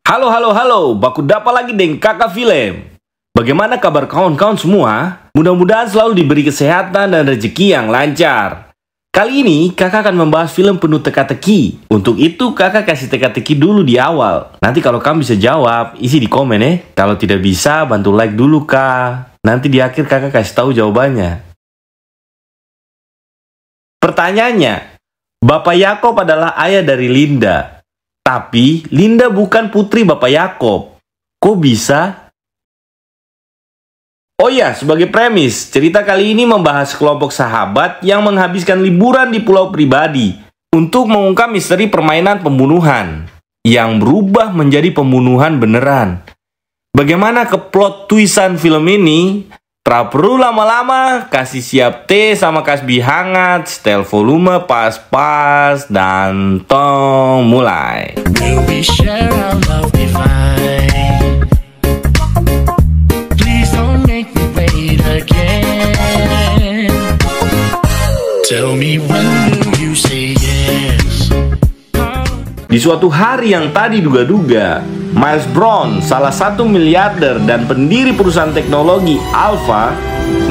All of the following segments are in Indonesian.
Halo, baku dapa lagi deng kakak film. Bagaimana kabar kawan-kawan semua? Mudah-mudahan selalu diberi kesehatan dan rezeki yang lancar. Kali ini kakak akan membahas film penuh teka-teki. Untuk itu kakak kasih teka-teki dulu di awal. Nanti kalau kamu bisa jawab, isi di komen ya. Kalau tidak bisa, bantu like dulu kak. Nanti di akhir kakak kasih tahu jawabannya. Pertanyaannya, Bapak Yakob adalah ayah dari Linda. Tapi Linda bukan putri Bapak Yakob. Kok bisa? Oh ya, sebagai premis, cerita kali ini membahas kelompok sahabat yang menghabiskan liburan di pulau pribadi untuk mengungkap misteri permainan pembunuhan yang berubah menjadi pembunuhan beneran. Bagaimana ke plot twistan film ini? Tak perlu lama-lama, kasih siap teh sama kasbi hangat, setel volume pas-pas, dan tong mulai. Di suatu hari yang tadi duga-duga, Miles Brown, salah satu miliarder dan pendiri perusahaan teknologi Alpha,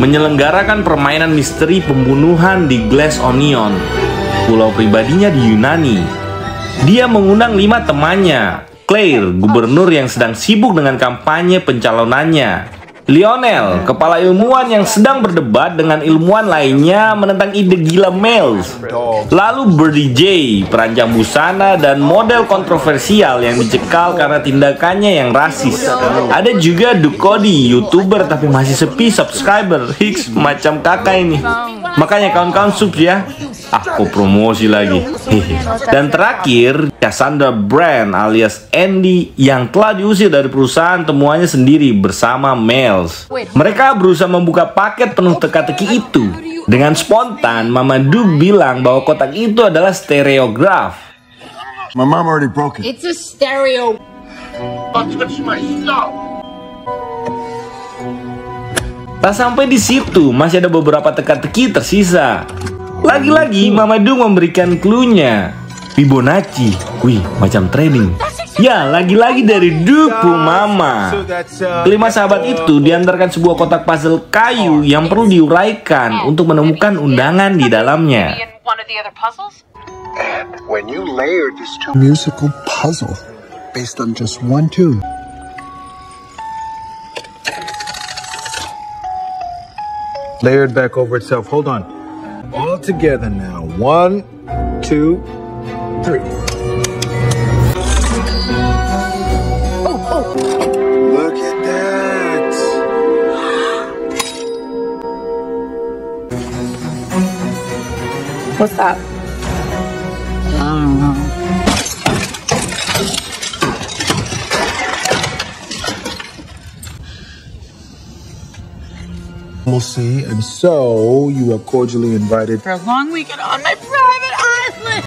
menyelenggarakan permainan misteri pembunuhan di Glass Onion, pulau pribadinya di Yunani. Dia mengundang 5 temannya, Claire, gubernur yang sedang sibuk dengan kampanye pencalonannya, Lionel, kepala ilmuwan yang sedang berdebat dengan ilmuwan lainnya menentang ide gila Miles. Lalu Birdie J, perancang busana dan model kontroversial yang dicekal karena tindakannya yang rasis. Ada juga Ducody, YouTuber tapi masih sepi subscriber. Hiks, macam kakak ini. Makanya kawan-kawan sub ya. Aku promosi lagi. Dan terakhir, Cassandra Brand alias Andy yang telah diusir dari perusahaan temuannya sendiri bersama Miles. Mereka berusaha membuka paket penuh teka-teki itu. Dengan spontan, Mama Doug bilang bahwa kotak itu adalah stereograf. My mom already broke it. It's a stereo. Don't touch my stuff. Tak sampai di situ, masih ada beberapa teka-teki tersisa. Lagi-lagi Mama Doug memberikan clue-nya. Fibonacci. Wih, macam trading. Ya, lagi-lagi dari Dupu Mama. Kelima sahabat itu diantarkan sebuah kotak puzzle kayu yang perlu diuraikan untuk menemukan undangan di dalamnya. When you layer this musical puzzle based on just one tune. Layered back over itself. Hold on. All together now. 1, 2, 3. Look at that. What's that? I don't know. We'll see. And so, you are cordially invited For a long weekend on my private island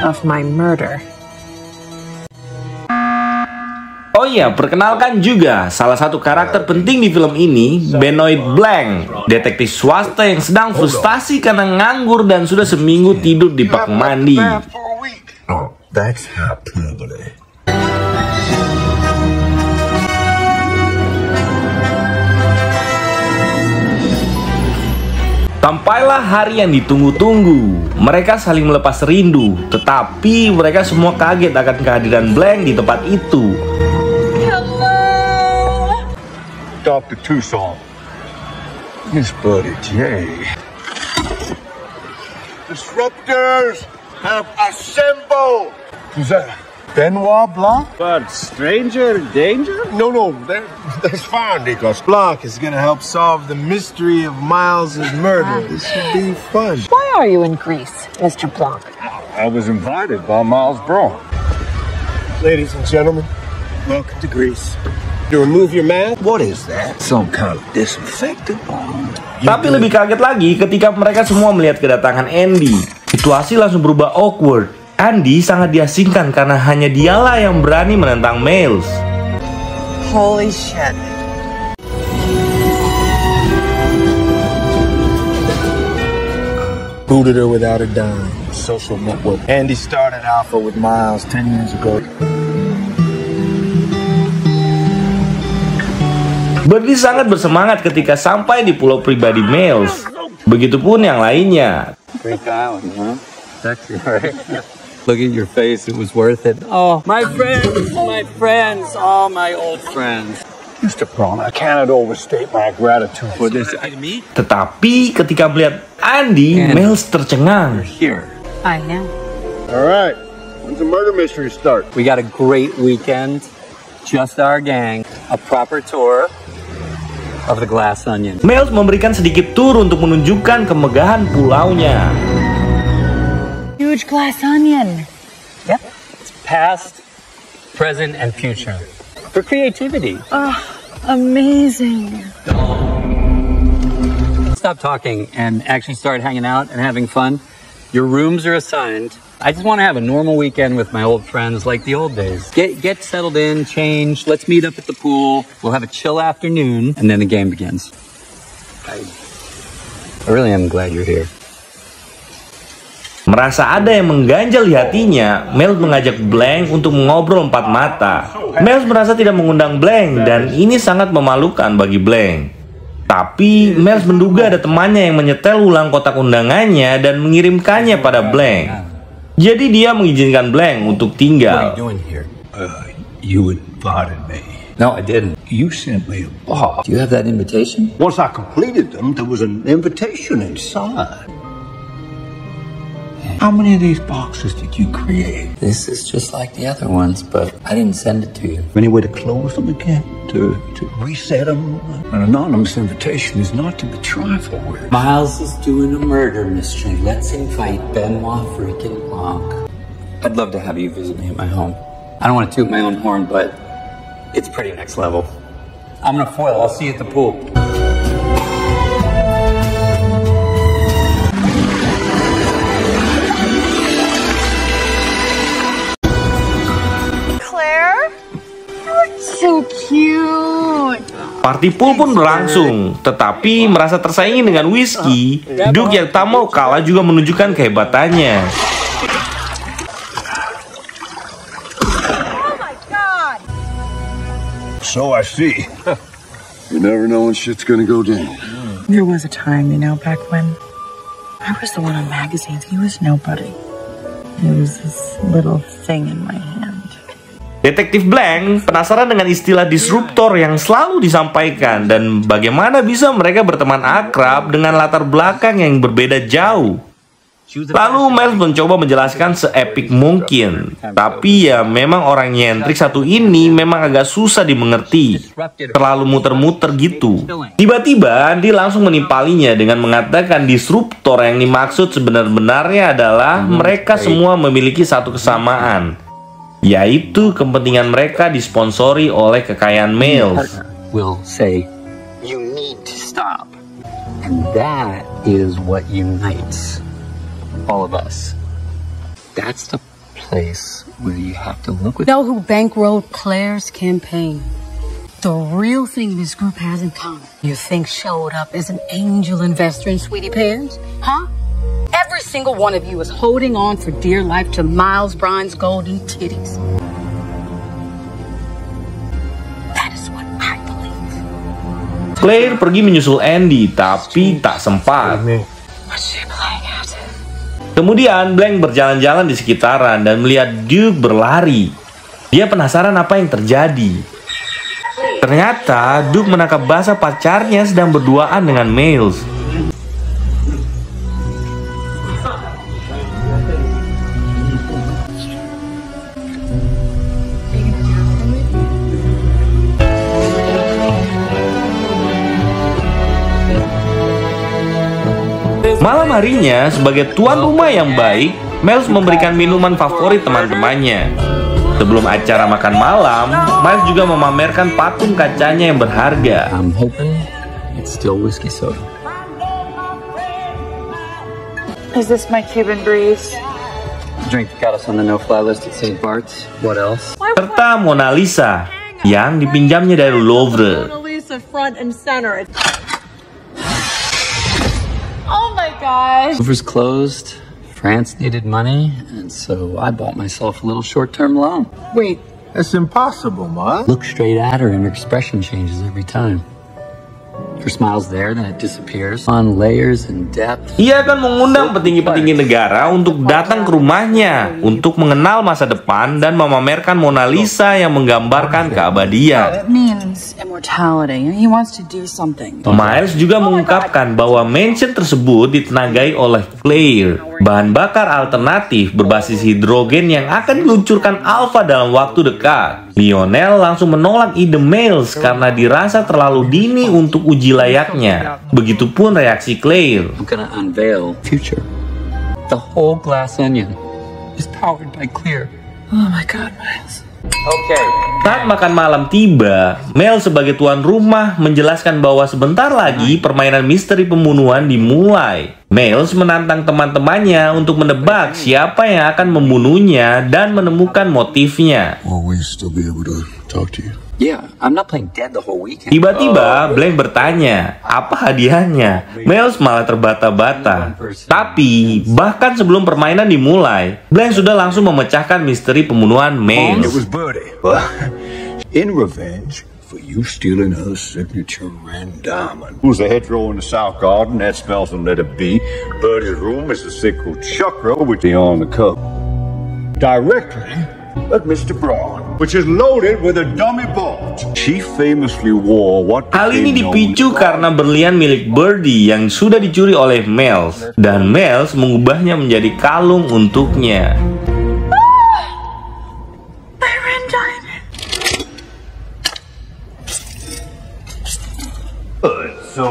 of my murder. Oh iya, perkenalkan juga salah satu karakter penting di film ini, Benoit Blanc, detektif swasta yang sedang frustasi karena nganggur dan sudah seminggu tidur di bak mandi. Oh, that's hyperbole. Sampailah hari yang ditunggu-tunggu. Mereka saling melepas rindu, tetapi mereka semua kaget akan kehadiran Blanc di tempat itu. Dr. Tucson. His buddy Jay. Disruptors have assembled. Who's that? Benoit Blanc? But stranger danger? No, that's fine, Nikos. Blanc is gonna help solve the mystery of Miles' murder. This should be fun. Why are you in Greece, Mr. Blanc? I was invited by Miles Brown. Ladies and gentlemen, welcome to Greece. To remove your mask? What is that? Some kind of disinfectant? Tapi lebih kaget lagi ketika mereka semua melihat kedatangan Andy. Situasi langsung berubah awkward. Andy sangat diasingkan karena hanya dialah yang berani menentang Miles. Holy shit. Booted her without a dime. social network. Andy started Alpha with Miles 10 years ago. Bernie sangat bersemangat ketika sampai di pulau pribadi Miles. Begitupun yang lainnya. Great island, huh? Sexy, right? Look at your face, it was worth it. Oh, my friends, all my old friends. Mr. Braun, I cannot overstate my gratitude for this. Tetapi ketika melihat Andy, Miles tercengang. Here. I know. All right, when's the murder mystery start? We got a great weekend, just our gang, a proper tour of the Glass Onion. Miles memberikan sedikit tur untuk menunjukkan kemegahan pulaunya. Huge glass onion. Yep. It's past, present, and future. For creativity. Oh, amazing. Stop talking and actually start hanging out and having fun. Your rooms are assigned. I just want to have a normal weekend with my old friends like the old days. Get settled in, change, let's meet up at the pool. We'll have a chill afternoon, and then the game begins. I really am glad you're here. Merasa ada yang mengganjal di hatinya, Miles mengajak Blank untuk mengobrol empat mata. Miles merasa tidak mengundang Blank dan ini sangat memalukan bagi Blank. Tapi Miles menduga ada temannya yang menyetel ulang kotak undangannya dan mengirimkannya pada Blank. Jadi dia mengizinkan Blank untuk tinggal. You invited me. No, I didn't. You sent me a box. Do you have that invitation? Once I completed them, there was an invitation inside. How many of these boxes did you create? This is just like the other ones, but I didn't send it to you. Any way to close them again? To reset them? An anonymous invitation is not to be trifled with. Miles is doing a murder mystery. Let's invite Benoit freaking Blanc. I'd love to have you visit me at my home. I don't want to toot my own horn, but it's pretty next level. I'm gonna foil. I'll see you at the pool. So cute. Party pool pun berlangsung, tetapi merasa tersaingi dengan Whiskey, Duke yang tak mau kalah juga menunjukkan kehebatannya. Oh my God. So I see. You never know when shit's gonna go down. There was a time, back when I was the one on magazines. He was nobody. He was this little thing in my hand. Detektif Blank penasaran dengan istilah disruptor yang selalu disampaikan dan bagaimana bisa mereka berteman akrab dengan latar belakang yang berbeda jauh. Lalu Miles mencoba menjelaskan seepik mungkin, tapi ya memang orang nyentrik satu ini memang agak susah dimengerti, terlalu muter-muter gitu. Tiba-tiba Andy langsung menimpalinya dengan mengatakan disruptor yang dimaksud sebenarnya adalah mereka semua memiliki satu kesamaan, yaitu kepentingan mereka disponsori oleh kekayaan Miles. Will say, you need to stop. And that is what unites all of us. That's the place where you have to look with. Know who bankrolled Claire's campaign? The real thing this group has in common. You think showed up as an angel investor in Sweetie Pears? Huh? Every single one of you is holding on for dear life to Miles Bryan's golden titties. That is what I believe. Claire pergi menyusul Andy, tapi tak sempat. What's she playing at? Kemudian Blank berjalan-jalan di sekitaran dan melihat Duke berlari. Dia penasaran apa yang terjadi. Ternyata Duke menangkap basah pacarnya sedang berduaan dengan Miles. Malam harinya, sebagai tuan rumah yang baik, Miles memberikan minuman favorit teman-temannya. Sebelum acara makan malam, Miles juga memamerkan patung kacanya yang berharga. I'm hoping it's still whiskey soda. Is this my Cuban breeze? Drink got us on the no-fly list at St. Bart's. What else? Serta Mona Lisa yang dipinjamnya dari Louvre. Mona Lisa front and center. Oh my gosh. Louvre's closed France needed money, and so I bought myself a little short-term loan. Wait, that's impossible, Ma. Look straight at her and her expression changes every time. Her smile's there, then it disappears. On layers and depth. Ia akan mengundang petinggi-petinggi negara untuk datang ke rumahnya untuk mengenal masa depan dan memamerkan Mona Lisa yang menggambarkan keabadian. It means immortality. He wants to do something. Miles juga mengungkapkan bahwa mansion tersebut ditenagai oleh Claire, bahan bakar alternatif berbasis hidrogen yang akan diluncurkan Alpha dalam waktu dekat. Lionel langsung menolak ide Miles karena dirasa terlalu dini untuk uji layaknya. Begitupun reaksi Claire. I'm gonna unveil future. The whole glass onion is powered by Clear. Oh my God, Miles. Okay. Saat makan malam tiba, Mel sebagai tuan rumah menjelaskan bahwa sebentar lagi permainan misteri pembunuhan dimulai. Miles menantang teman-temannya untuk menebak siapa yang akan membunuhnya dan menemukan motifnya. Will we still be able to talk to you? Yeah, I'm not playing dead the whole weekend. Tiba-tiba Blank bertanya, apa hadiahnya? Miles malah terbata-bata. Tapi, bahkan sebelum permainan dimulai, Blank sudah langsung memecahkan misteri pembunuhan It Miles. was Birdie. But in revenge for you stealing her signature red diamond. Who's the hedgerow in the south garden? That smells and let it be. Birdie's room is a secret chakra with the on the cup. Directly at Mr. Braun, which is loaded with a dummy bolt. She famously wore what Hal ini became known dipicu as- karena berlian milik Birdie yang sudah dicuri oleh Miles, dan Miles mengubahnya menjadi kalung untuknya. My red diamond.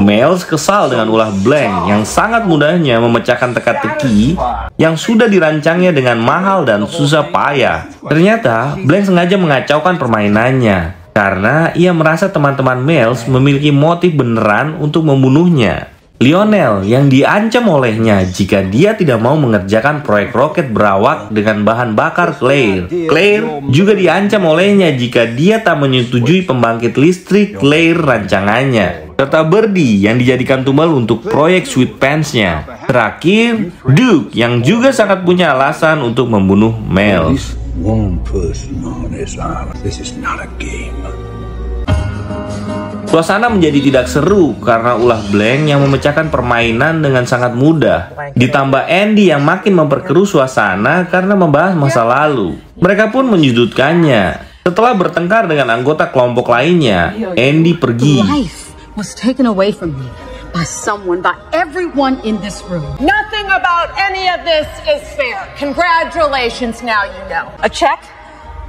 Miles kesal dengan ulah Blank yang sangat mudahnya memecahkan teka-teki yang sudah dirancangnya dengan mahal dan susah payah. Ternyata Blank sengaja mengacaukan permainannya karena ia merasa teman-teman Miles memiliki motif beneran untuk membunuhnya. Lionel yang diancam olehnya jika dia tidak mau mengerjakan proyek roket berawak dengan bahan bakar Claire. Claire juga diancam olehnya jika dia tak menyetujui pembangkit listrik Claire rancangannya. Serta Birdie yang dijadikan tumbal untuk proyek Sweet Pants-nya. Terakhir, Duke yang juga sangat punya alasan untuk membunuh Miles. One person on this island. This is not a game. Suasana menjadi tidak seru karena ulah Blank yang memecahkan permainan dengan sangat mudah. Ditambah Andy yang makin memperkeruh suasana karena membahas masa lalu. Mereka pun menyudutkannya. Setelah bertengkar dengan anggota kelompok lainnya, Andy pergi. Life was taken away from me by someone, by everyone in this room. Nothing about any of this is fair. Congratulations, now you know. A check?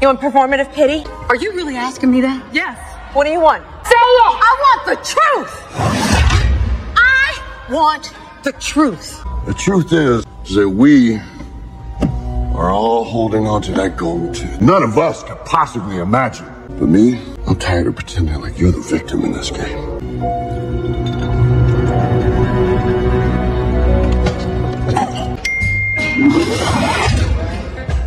You want performative pity? Are you really asking me that? Yes. What do you want? Say it! I want the truth! I want The truth. The truth is that we are all holding on to that gold tooth. None of us could possibly imagine. But me, I'm tired of pretending like you're the victim in this game.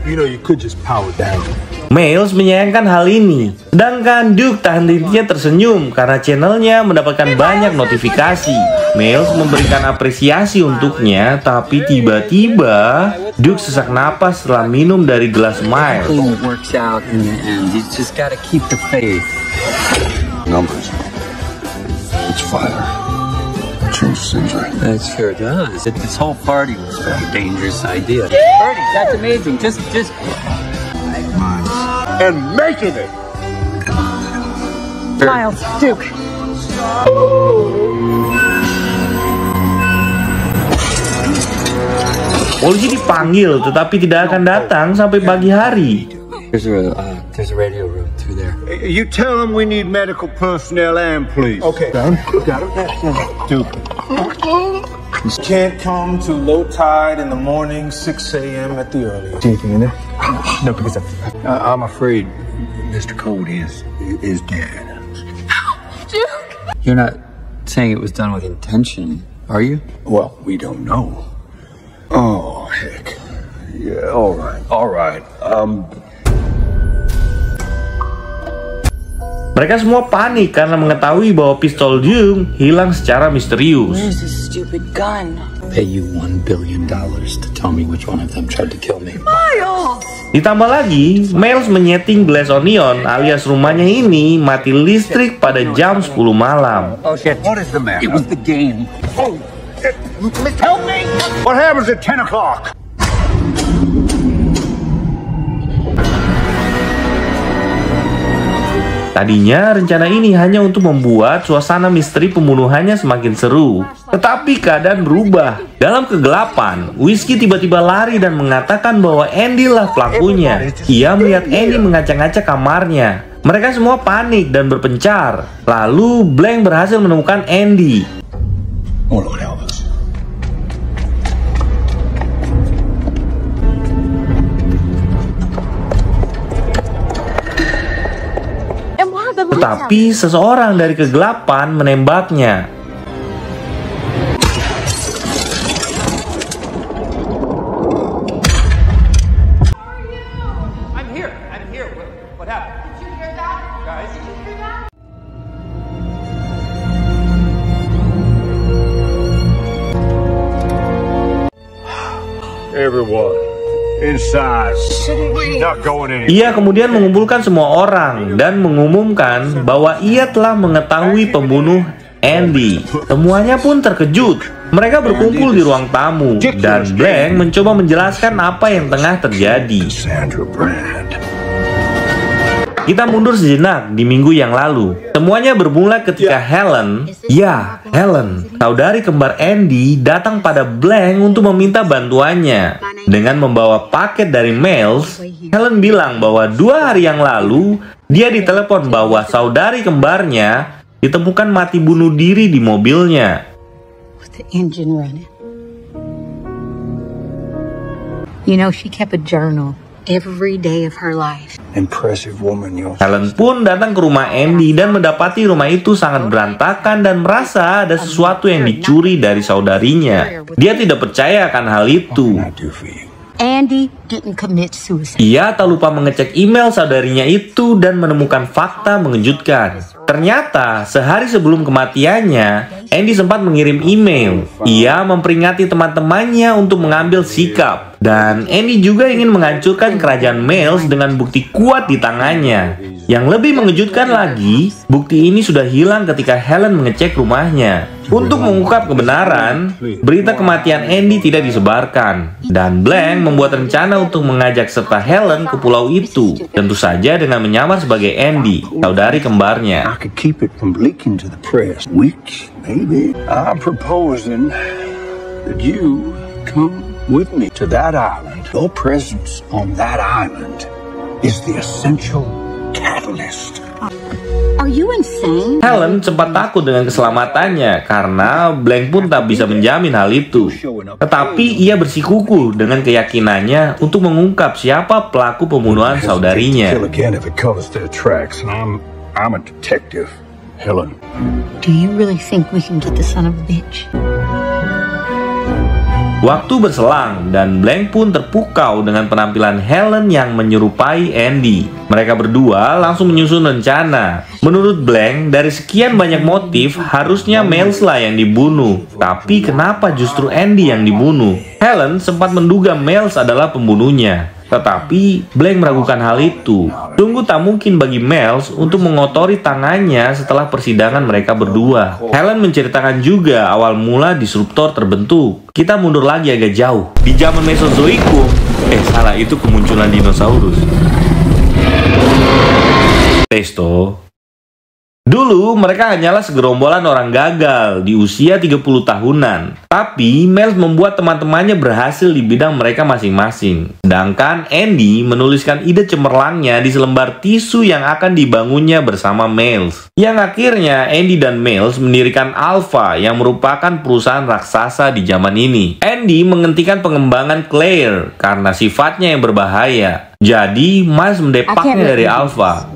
You know, you could just power down. Miles menyayangkan hal ini. Sedangkan Duke tak henti-hentinya tersenyum karena channelnya mendapatkan banyak notifikasi. Miles memberikan apresiasi untuknya, tapi tiba-tiba Duke sesak napas setelah minum dari gelas Miles. It works out in the end. You just gotta keep the faith. Numbers. It's fire. It changes things, right? That sure does. This whole party was a dangerous idea. Birdie, that's amazing. Just. And making it. Miles, Duke. Polisi dipanggil tetapi tidak akan datang sampai pagi hari. There's a radio room through there. You tell them we need medical personnel and police. Okay. Got it. Duke. Can't come to low tide in the morning, 6 a.m. at the earliest. Anything in there? No, because I'm afraid Mr. Code is dead. You're not saying it was done with intention, are you? Well, we don't know. Oh, heck. Yeah, all right. Mereka semua panik karena mengetahui bahwa pistol Duke hilang secara misterius. Where's this stupid gun? pay you $1 billion to tell me which one of them tried to kill me. Ditambah lagi, Miles menyeting Glass Onion alias rumahnya ini mati listrik pada jam 10 malam. Oh shit, what is the matter? It was the game. Oh, help me! What happens at 10 o'clock? Tadinya rencana ini hanya untuk membuat suasana misteri pembunuhannya semakin seru. Tetapi keadaan berubah. Dalam kegelapan, Whiskey tiba-tiba lari dan mengatakan bahwa Andy lah pelakunya. Ia melihat Andy mengaca-ngaca kamarnya. Mereka semua panik dan berpencar. Lalu Blank berhasil menemukan Andy. Oh Lord help us. Tetapi seseorang dari kegelapan menembaknya. I'm here. What happened? Did you hear that? Guys? Did you hear that? Everyone inside. Not going in. Ia kemudian mengumpulkan semua orang dan mengumumkan bahwa ia telah mengetahui pembunuh Andy. Semuanya pun terkejut. Mereka berkumpul di ruang tamu dan Blank mencoba menjelaskan apa yang tengah terjadi. Kita mundur sejenak di minggu yang lalu. Semuanya bermula ketika Helen, saudari kembar Andy, datang pada Blank untuk meminta bantuannya. Dengan membawa paket dari Miles, Helen bilang bahwa 2 hari yang lalu, dia ditelepon bahwa saudari kembarnya ditemukan mati bunuh diri di mobilnya. The engine running. You know, she kept a journal every day of her life. Impressive woman, yo. Helen pun datang ke rumah Andy dan mendapati rumah itu sangat berantakan dan merasa ada sesuatu yang dicuri dari saudarinya. Dia tidak percaya akan hal itu. Andy didn't commit suicide. Ia tak lupa mengecek email saudarinya itu dan menemukan fakta mengejutkan. Ternyata, sehari sebelum kematiannya, Andy sempat mengirim email. Ia memperingati teman-temannya untuk mengambil sikap. Dan Andy juga ingin menghancurkan kerajaan Miles dengan bukti kuat di tangannya. Yang lebih mengejutkan lagi, bukti ini sudah hilang ketika Helen mengecek rumahnya. Untuk mengungkap kebenaran, berita kematian Andy tidak disebarkan. Dan Blank membuat rencana untuk mengajak serta Helen ke pulau itu. Tentu saja dengan menyamar sebagai Andy, saudari kembarnya. I could keep it from leaking to the press. Weeks, maybe. I'm proposing that you come with me to that island. Your presence on that island is the essential catalyst. Are you insane? Helen sempat takut dengan keselamatannya karena Blank pun tak bisa menjamin hal itu. Tetapi ia bersikukuh dengan keyakinannya untuk mengungkap siapa pelaku pembunuhan saudarinya. I'm a detective, Helen. Do you really think we can get the son of a bitch? Waktu berselang dan Blank pun terpukau dengan penampilan Helen yang menyerupai Andy. Mereka berdua langsung menyusun rencana. Menurut Blank, dari sekian banyak motif, harusnya Miles lah yang dibunuh. Tapi kenapa justru Andy yang dibunuh? Helen sempat menduga Miles adalah pembunuhnya. Tetapi Blank meragukan hal itu. Sungguh tak mungkin bagi Miles untuk mengotori tangannya setelah persidangan mereka berdua. Helen menceritakan juga awal mula disruptor terbentuk. Kita mundur lagi agak jauh. Di zaman Mesozoikum, itu kemunculan dinosaurus. Testo. Dulu mereka hanyalah segerombolan orang gagal di usia 30 tahunan. Tapi Miles membuat teman-temannya berhasil di bidang mereka masing-masing. Sedangkan Andy menuliskan ide cemerlangnya di selembar tisu yang akan dibangunnya bersama Miles. Yang akhirnya Andy dan Miles mendirikan Alpha yang merupakan perusahaan raksasa di zaman ini. Andy menghentikan pengembangan Claire karena sifatnya yang berbahaya. Jadi Miles mendepaknya dari Alpha.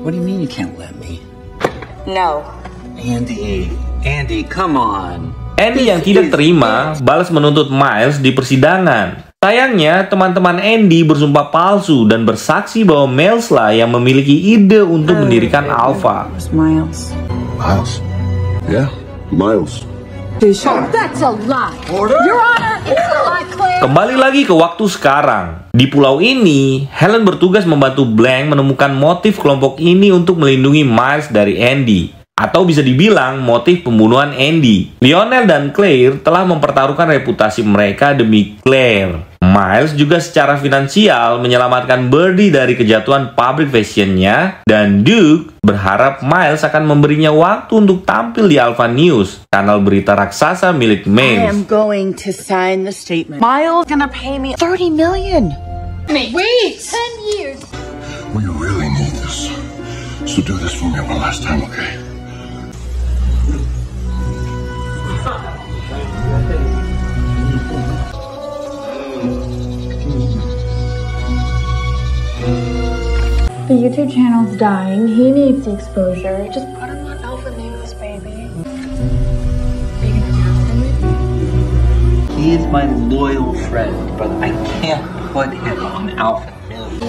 What do you mean you can't let me? No. Andy, come on. Andy yang tidak terima balas menuntut Miles di persidangan. Sayangnya, teman-teman Andy bersumpah palsu dan bersaksi bahwa Miles lah yang memiliki ide untuk mendirikan Alpha. Miles. Miles? Yeah, Miles. That's a lie. Your Honor, it's a lie, Claire. Kembali lagi ke waktu sekarang. Di pulau ini, Helen bertugas membantu Blank menemukan motif kelompok ini untuk melindungi Miles dari Andy. Atau bisa dibilang motif pembunuhan Andy. Lionel dan Claire telah mempertaruhkan reputasi mereka demi Claire. Miles juga secara finansial menyelamatkan Birdie dari kejatuhan pabrik fashionnya. Dan Duke berharap Miles akan memberinya waktu untuk tampil di Alpha News, kanal berita raksasa milik I Miles. am going to sign the statement. Miles gonna pay me $30 million. Wait, 10 years. We really need this. So do this for me one last time, okay? The YouTube channel's dying. He needs the exposure. Just put him on Alpha News, baby. He is my loyal friend, but I can't put him on Alpha News.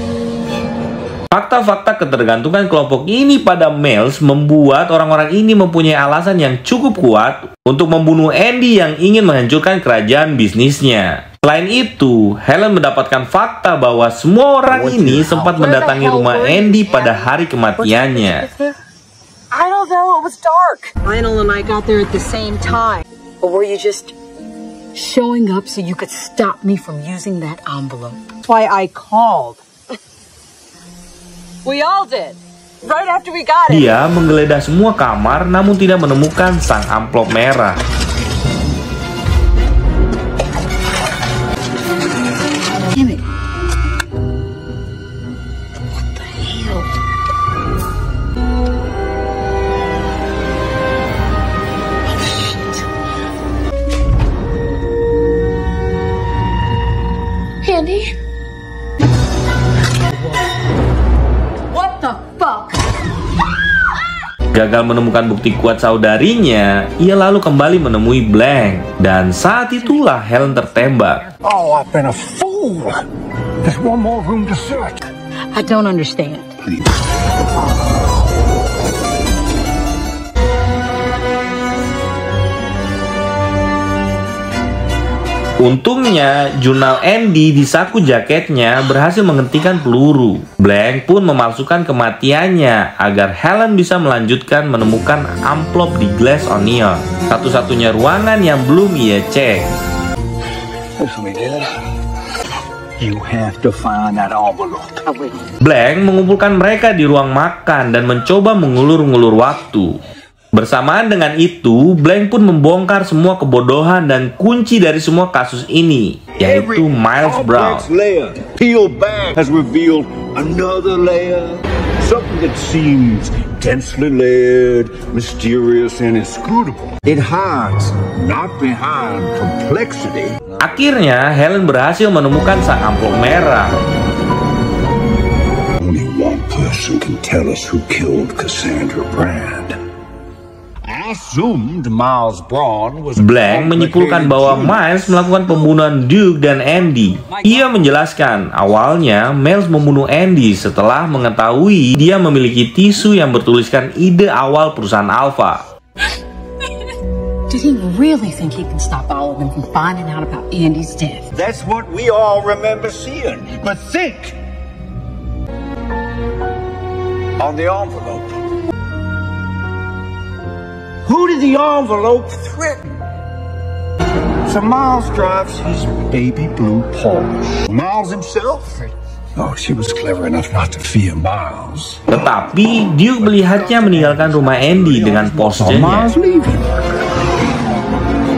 Fakta-fakta ketergantungan kelompok ini pada Miles membuat orang-orang ini mempunyai alasan yang cukup kuat untuk membunuh Andy yang ingin menghancurkan kerajaan bisnisnya. Selain itu, Helen mendapatkan fakta bahwa semua orang ini sempat mendatangi rumah Andy pada hari kematiannya. I don't know. It was dark. Lionel and I got there at the same time. Or were you just Showing up so you could stop me from using that envelope. That's why I called. We all did. Right after we got it. Dia menggeledah semua kamar namun tidak menemukan sang amplop merah. Damn it. Andy? What the fuck? Gagal menemukan bukti kuat saudarinya, ia lalu kembali menemui Blank. Dan saat itulah Helen tertembak. Oh, I've been a fool. There's one more room to search. I don't understand. Untungnya, jurnal Andy di saku jaketnya berhasil menghentikan peluru. Blank pun memalsukan kematiannya agar Helen bisa melanjutkan menemukan amplop di Glass Onion, satu-satunya ruangan yang belum ia cek. Listen, Dad. You have to find that envelope. Blank mengumpulkan mereka di ruang makan dan mencoba mengulur-ngulur waktu. Bersamaan dengan itu, Blank pun membongkar semua kebodohan dan kunci dari semua kasus ini, yaitu Miles Brown. Layer peeled back has revealed another layer, something that seems densely layered, mysterious, and inscrutable. It hides not behind complexity. Akhirnya, Helen berhasil menemukan sang amplop merah. Only one person can tell us who killed Cassandra Brand. Blank menyimpulkan bahwa Miles melakukan pembunuhan Duke dan Andy. Ia menjelaskan awalnya Miles membunuh Andy setelah mengetahui dia memiliki tisu yang bertuliskan ide awal perusahaan Alpha. Did he really think he can stop all of them from finding out about Andy's death? That's what we all remember seeing. But think on the envelope. Who did the envelope threaten? So Miles drives his baby blue Porsche. Miles himself? Oh, she was clever enough not to fear Miles. Tetapi Duke melihatnya meninggalkan rumah Andy dengan Porsche-nya.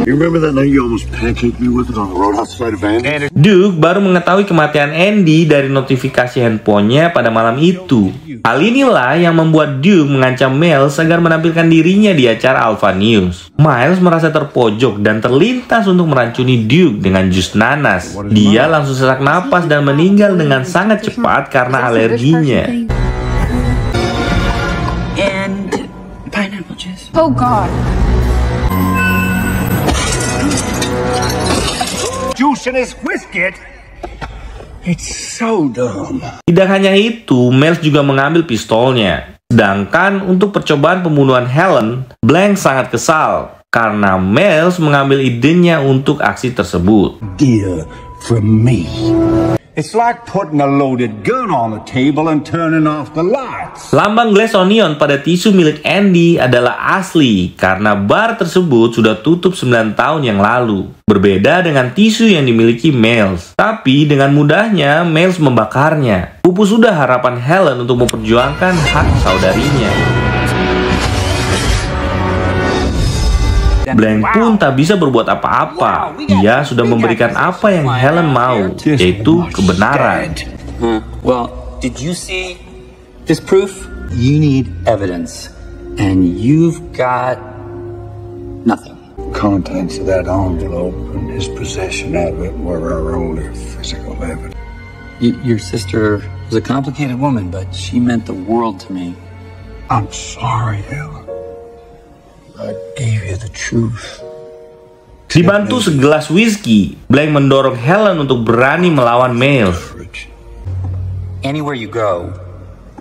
You remember that night you almost pancaked me with it on the road outside of Andy? Duke baru mengetahui kematian Andy dari notifikasi handphonenya pada malam itu. Hal inilah yang membuat Duke mengancam Miles agar menampilkan dirinya di acara Alpha News. Miles merasa terpojok dan terlintas untuk meracuni Duke dengan jus nanas. Dia langsung sesak napas dan meninggal dengan sangat cepat karena alerginya. And pineapple juice. Oh God. Juice in his whiskey. It's so dumb. Tidak hanya itu, Miles juga mengambil pistolnya. Sedangkan untuk percobaan pembunuhan Helen, Blank sangat kesal karena Miles mengambil idenya untuk aksi tersebut. Dear from me. It's like putting a loaded gun on the table and turning off the lights. Lambang Glass Onion pada tisu milik Andy adalah asli karena bar tersebut sudah tutup 9 tahun yang lalu. Berbeda dengan tisu yang dimiliki Miles. Tapi dengan mudahnya Miles membakarnya. Pupus sudah harapan Helen untuk memperjuangkan hak saudarinya. Blank pun tak bisa berbuat apa-apa. Dia sudah memberikan apa yang Helen mau, yaitu kebenaran. Well, did you see this proof? You need evidence, and you've got nothing. Contents of that envelope and his possession of it were our only physical evidence. Your sister was a complicated woman, but she meant the world to me. I'm sorry, Helen. I gave you the truth. Dibantu segelas whisky, Blank mendorong Helen untuk berani melawan Miles. Anywhere you go,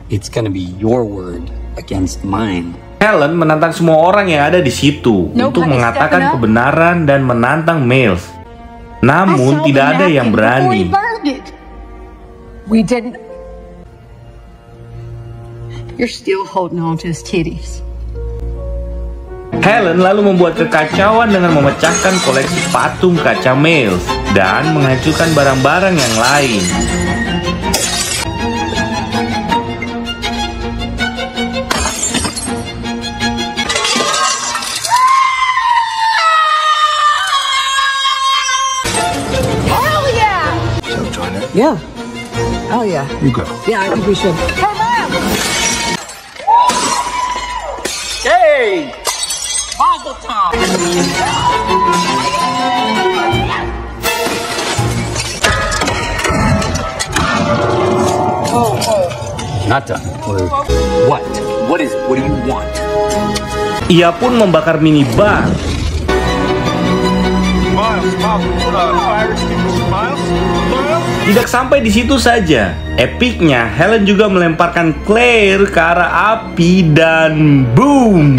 it's gonna be your word against mine. Helen menantang semua orang yang ada di situ untuk mengatakan kebenaran dan menantang Miles. Namun tidak ada yang berani. We didn't. You're still holding on to his titties. Helen lalu membuat kekacauan dengan memecahkan koleksi patung kaca Miles dan menghancurkan barang-barang yang lain. Hell yeah! So join it. Yeah. Oh yeah. You go. Yeah, I think we should. Come on! Hey! Mazel tov! Not done. What? What do you want? Ia pun membakar minibar. Tidak sampai di situ saja. Epicnya, Helen juga melemparkan Claire ke arah api dan boom!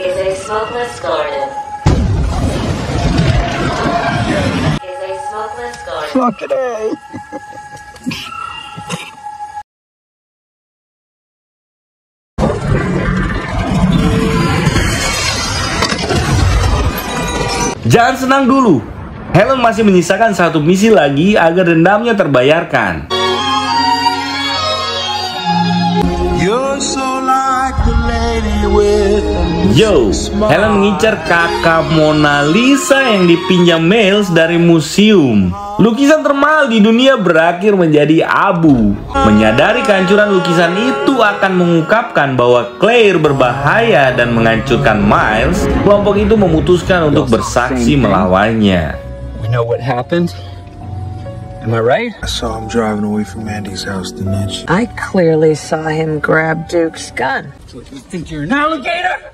Is a smokeless garden. Is a smokeless garden. Fuck it, eh? Jangan senang dulu. Helen masih menyisakan satu misi lagi agar dendamnya terbayarkan. Yo, Helen mengincar kakak Mona Lisa yang dipinjam Miles dari museum. Lukisan termahal di dunia berakhir menjadi abu. Menyadari kehancuran lukisan itu akan mengungkapkan bahwa Claire berbahaya dan menghancurkan Miles, kelompok itu memutuskan untuk bersaksi melawannya. We know what happened. Am I right? I saw him driving away from Andy's house, didn't you? I clearly saw him grab Duke's gun. So you think you're an alligator?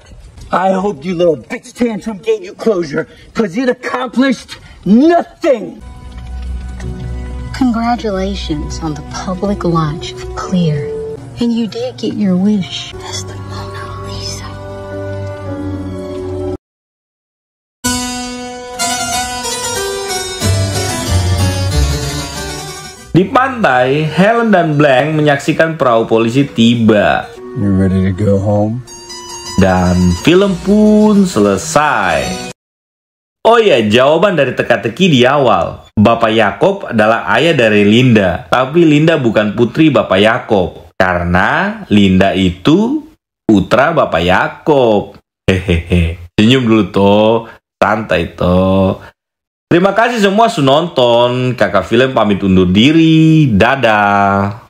I hope you little bitch tantrum gave you closure, because it accomplished nothing. Congratulations on the public launch of Clear. And you did get your wish as the Mona Lisa. Di pantai, Helen dan Blank menyaksikan perahu polisi tiba. You ready to go home? Dan film pun selesai. Oh ya, jawaban dari teka-teki di awal. Bapak Yakob adalah ayah dari Linda. Tapi Linda bukan putri Bapak Yakob. Karena Linda itu putra Bapak Yakob. Hehehe. Senyum dulu toh. Santai toh. Terima kasih semua sudah nonton. Kakak Film pamit undur diri. Dadah.